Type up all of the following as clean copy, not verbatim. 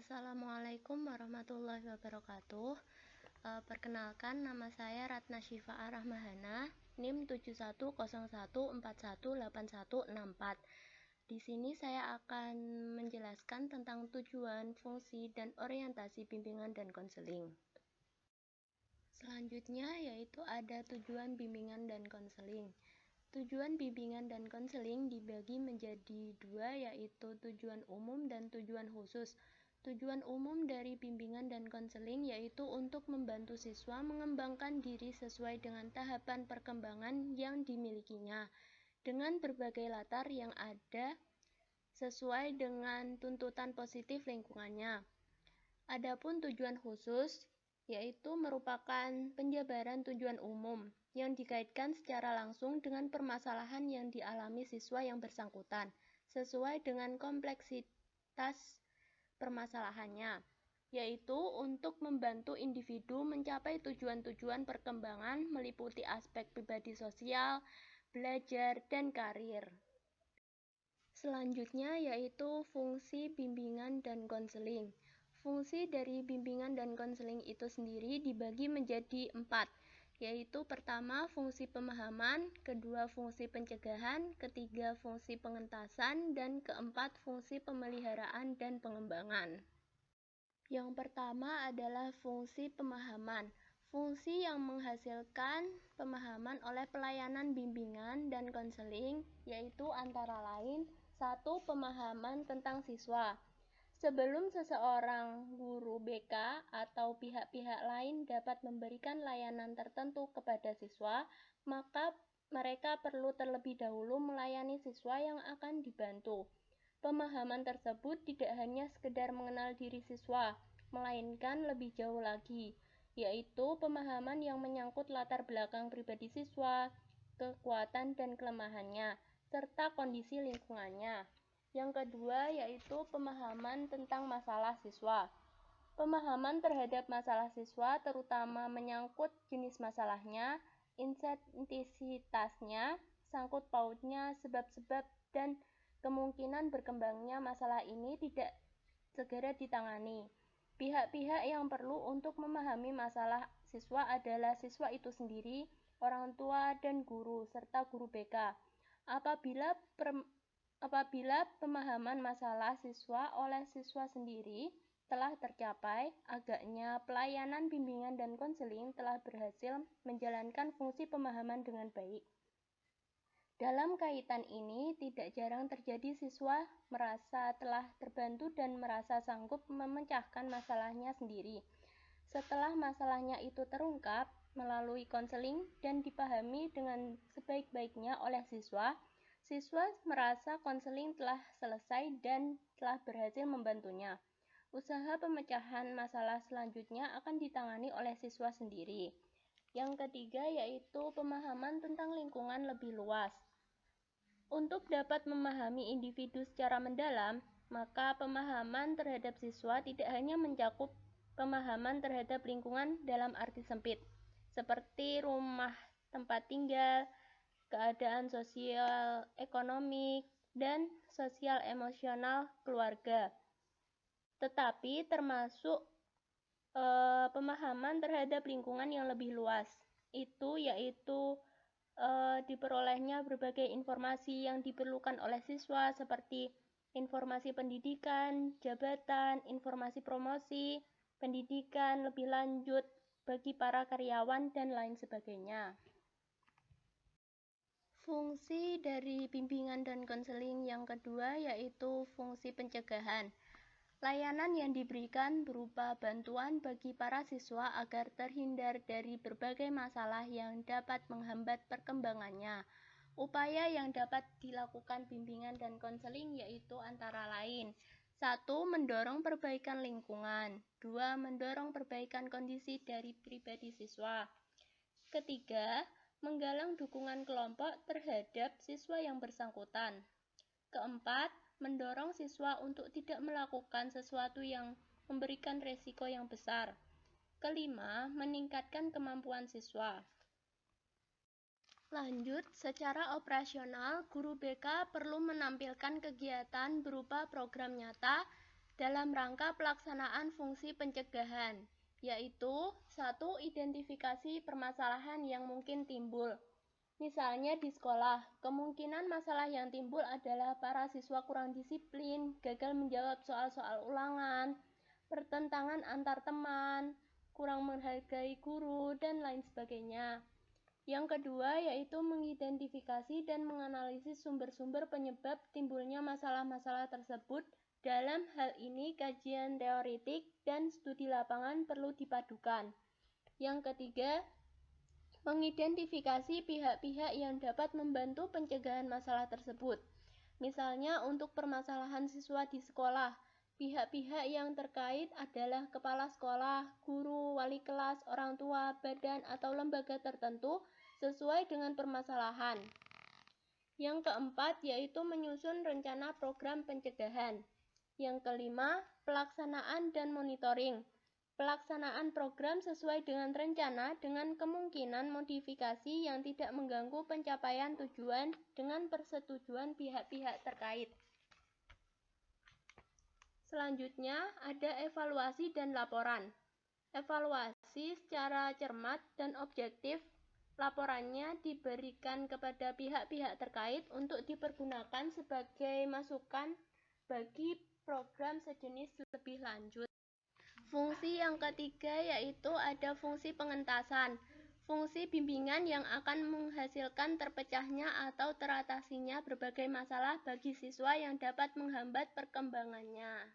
Assalamualaikum warahmatullahi wabarakatuh. Perkenalkan, nama saya Ratna Syifa Rahmahana, NIM 7101418164. Di sini saya akan menjelaskan tentang tujuan, fungsi, dan orientasi bimbingan dan konseling. Selanjutnya yaitu ada tujuan bimbingan dan konseling. Tujuan bimbingan dan konseling dibagi menjadi dua, yaitu tujuan umum dan tujuan khusus. Tujuan umum dari bimbingan dan konseling yaitu untuk membantu siswa mengembangkan diri sesuai dengan tahapan perkembangan yang dimilikinya, dengan berbagai latar yang ada sesuai dengan tuntutan positif lingkungannya. Adapun tujuan khusus yaitu merupakan penjabaran tujuan umum yang dikaitkan secara langsung dengan permasalahan yang dialami siswa yang bersangkutan, sesuai dengan kompleksitas permasalahannya, yaitu untuk membantu individu mencapai tujuan-tujuan perkembangan meliputi aspek pribadi sosial, belajar, dan karir. Selanjutnya yaitu fungsi bimbingan dan konseling. Fungsi dari bimbingan dan konseling itu sendiri dibagi menjadi 4, yaitu pertama fungsi pemahaman, kedua fungsi pencegahan, ketiga fungsi pengentasan, dan keempat fungsi pemeliharaan dan pengembangan. Yang pertama adalah fungsi pemahaman. Fungsi yang menghasilkan pemahaman oleh pelayanan bimbingan dan konseling yaitu antara lain: 1. Pemahaman tentang siswa. Sebelum seseorang guru BK atau pihak-pihak lain dapat memberikan layanan tertentu kepada siswa, maka mereka perlu terlebih dahulu melayani siswa yang akan dibantu. Pemahaman tersebut tidak hanya sekedar mengenal diri siswa, melainkan lebih jauh lagi, yaitu pemahaman yang menyangkut latar belakang pribadi siswa, kekuatan dan kelemahannya, serta kondisi lingkungannya. Yang kedua yaitu pemahaman tentang masalah siswa. Pemahaman terhadap masalah siswa terutama menyangkut jenis masalahnya, intensititasnya, sangkut pautnya, sebab-sebab, dan kemungkinan berkembangnya masalah ini tidak segera ditangani. Pihak-pihak yang perlu untuk memahami masalah siswa adalah siswa itu sendiri, orang tua, dan guru, serta guru BK. Apabila pemahaman masalah siswa oleh siswa sendiri telah tercapai, agaknya pelayanan bimbingan dan konseling telah berhasil menjalankan fungsi pemahaman dengan baik. Dalam kaitan ini, tidak jarang terjadi siswa merasa telah terbantu dan merasa sanggup memecahkan masalahnya sendiri. Setelah masalahnya itu terungkap melalui konseling dan dipahami dengan sebaik-baiknya oleh siswa, siswa merasa konseling telah selesai dan telah berhasil membantunya. Usaha pemecahan masalah selanjutnya akan ditangani oleh siswa sendiri. Yang ketiga yaitu pemahaman tentang lingkungan lebih luas. Untuk dapat memahami individu secara mendalam, maka pemahaman terhadap siswa tidak hanya mencakup pemahaman terhadap lingkungan dalam arti sempit, seperti rumah tempat tinggal, keadaan sosial, ekonomi, dan sosial emosional keluarga, tetapi termasuk pemahaman terhadap lingkungan yang lebih luas, yaitu diperolehnya berbagai informasi yang diperlukan oleh siswa seperti informasi pendidikan, jabatan, informasi promosi, pendidikan lebih lanjut bagi para karyawan, dan lain sebagainya. Fungsi dari bimbingan dan konseling yang kedua yaitu fungsi pencegahan. Layanan yang diberikan berupa bantuan bagi para siswa agar terhindar dari berbagai masalah yang dapat menghambat perkembangannya. Upaya yang dapat dilakukan bimbingan dan konseling yaitu antara lain: 1. Mendorong perbaikan lingkungan. 2. Mendorong perbaikan kondisi dari pribadi siswa. Ketiga, menggalang dukungan kelompok terhadap siswa yang bersangkutan. Keempat, mendorong siswa untuk tidak melakukan sesuatu yang memberikan resiko yang besar. Kelima, meningkatkan kemampuan siswa. Lanjut, secara operasional, guru BK perlu menampilkan kegiatan berupa program nyata dalam rangka pelaksanaan fungsi pencegahan, yaitu 1. Identifikasi permasalahan yang mungkin timbul. Misalnya di sekolah, kemungkinan masalah yang timbul adalah para siswa kurang disiplin, gagal menjawab soal-soal ulangan, pertentangan antar teman, kurang menghargai guru, dan lain sebagainya. Yang kedua yaitu mengidentifikasi dan menganalisis sumber-sumber penyebab timbulnya masalah-masalah tersebut. Dalam hal ini, kajian teoritik dan studi lapangan perlu dipadukan. Yang ketiga, mengidentifikasi pihak-pihak yang dapat membantu pencegahan masalah tersebut. Misalnya untuk permasalahan siswa di sekolah, pihak-pihak yang terkait adalah kepala sekolah, guru, wali kelas, orang tua, badan, atau lembaga tertentu sesuai dengan permasalahan. Yang keempat yaitu menyusun rencana program pencegahan. Yang kelima, pelaksanaan dan monitoring. Pelaksanaan program sesuai dengan rencana dengan kemungkinan modifikasi yang tidak mengganggu pencapaian tujuan dengan persetujuan pihak-pihak terkait. Selanjutnya, ada evaluasi dan laporan. Evaluasi secara cermat dan objektif. Laporannya diberikan kepada pihak-pihak terkait untuk dipergunakan sebagai masukan bagi program sejenis lebih lanjut. Fungsi yang ketiga yaitu ada fungsi pengentasan. Fungsi bimbingan yang akan menghasilkan terpecahnya atau teratasinya berbagai masalah bagi siswa yang dapat menghambat perkembangannya.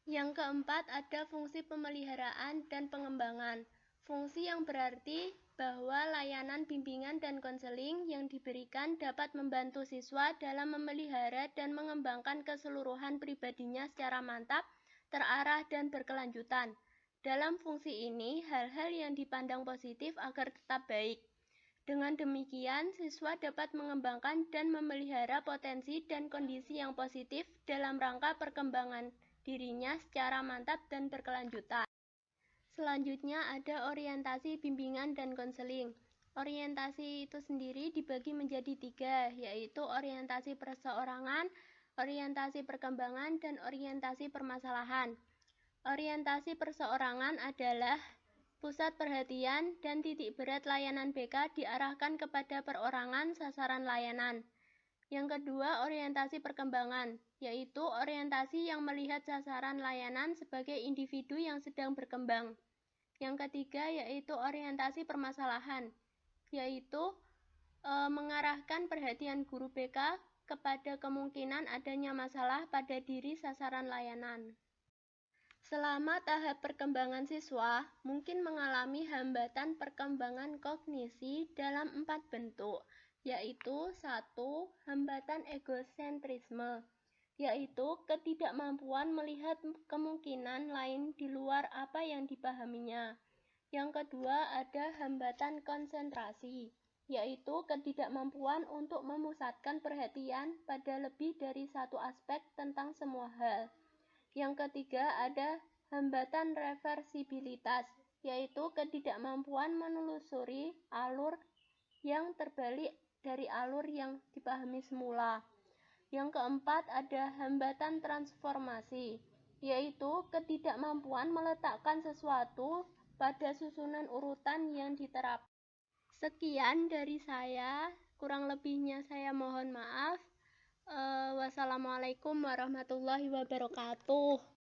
Yang keempat ada fungsi pemeliharaan dan pengembangan. Fungsi yang berarti bahwa layanan bimbingan dan konseling yang diberikan dapat membantu siswa dalam memelihara dan mengembangkan keseluruhan pribadinya secara mantap, terarah, dan berkelanjutan. Dalam fungsi ini, hal-hal yang dipandang positif agar tetap baik. Dengan demikian, siswa dapat mengembangkan dan memelihara potensi dan kondisi yang positif dalam rangka perkembangan dirinya secara mantap dan berkelanjutan. Selanjutnya ada orientasi bimbingan dan konseling. Orientasi itu sendiri dibagi menjadi 3, yaitu orientasi perseorangan, orientasi perkembangan, dan orientasi permasalahan. Orientasi perseorangan adalah pusat perhatian dan titik berat layanan BK diarahkan kepada perorangan sasaran layanan. Yang kedua, orientasi perkembangan, yaitu orientasi yang melihat sasaran layanan sebagai individu yang sedang berkembang. Yang ketiga, yaitu orientasi permasalahan, yaitu mengarahkan perhatian guru BK kepada kemungkinan adanya masalah pada diri sasaran layanan. Selama tahap perkembangan siswa, mungkin mengalami hambatan perkembangan kognisi dalam 4 bentuk, yaitu 1. Hambatan egosentrisme, yaitu ketidakmampuan melihat kemungkinan lain di luar apa yang dipahaminya. Yang kedua, ada hambatan konsentrasi, yaitu ketidakmampuan untuk memusatkan perhatian pada lebih dari satu aspek tentang semua hal. Yang ketiga, ada hambatan reversibilitas, yaitu ketidakmampuan menelusuri alur yang terbalik dari alur yang dipahami semula. Yang keempat, ada hambatan transformasi, yaitu ketidakmampuan meletakkan sesuatu pada susunan urutan yang diterapkan. Sekian dari saya, kurang lebihnya saya mohon maaf. Wassalamualaikum warahmatullahi wabarakatuh.